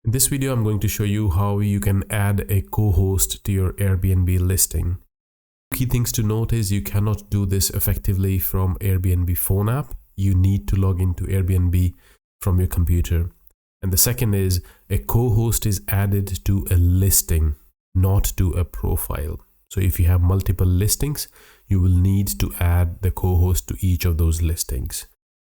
In this video, I'm going to show you how you can add a co-host to your Airbnb listing. Key things to note is you cannot do this effectively from Airbnb phone app. You need to log into Airbnb from your computer. And the second is a co-host is added to a listing, not to a profile. So if you have multiple listings, you will need to add the co-host to each of those listings.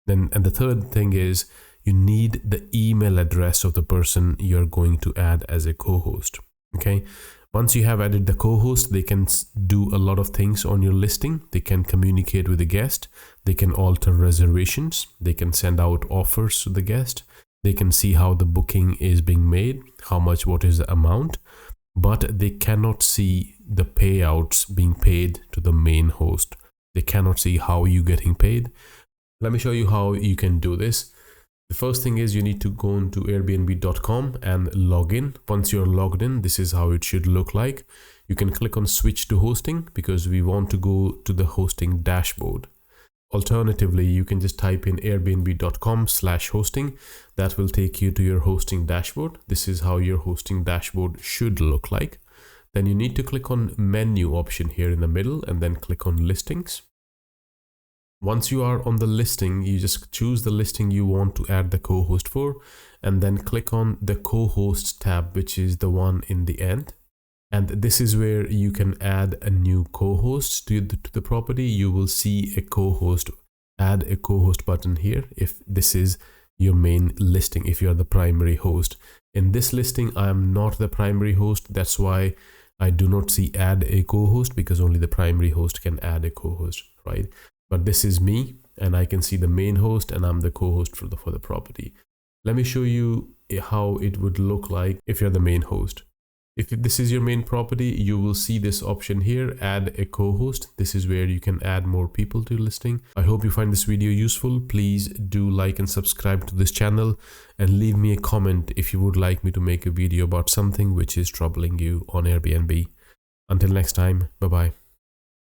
And the third thing is you need the email address of the person you're going to add as a co-host. Okay. Once you have added the co-host, they can do a lot of things on your listing. They can communicate with the guest. They can alter reservations. They can send out offers to the guest. They can see how the booking is being made, how much, what is the amount, but they cannot see the payouts being paid to the main host. They cannot see how you're getting paid. Let me show you how you can do this. The first thing is you need to go into airbnb.com and log in. Once you're logged in, this is how it should look like. You can click on switch to hosting because we want to go to the hosting dashboard. Alternatively, you can just type in airbnb.com/hosting. That will take you to your hosting dashboard. This is how your hosting dashboard should look like. Then you need to click on menu option here in the middle and then click on listings. Once you are on the listing, you just choose the listing you want to add the co-host for, and then click on the co-host tab, which is the one in the end. And this is where you can add a new co-host to the property. You will see a co-host, add a co-host button here if this is your main listing, if you are the primary host. In this listing, I am not the primary host. That's why I do not see add a co-host, because only the primary host can add a co-host, right? But this is me, and I can see the main host, and I'm the co-host for the property. Let me show you how it would look like if you're the main host. If this is your main property, you will see this option here, add a co-host. This is where you can add more people to your listing. I hope you find this video useful. Please do like and subscribe to this channel, and leave me a comment if you would like me to make a video about something which is troubling you on Airbnb. Until next time, bye-bye.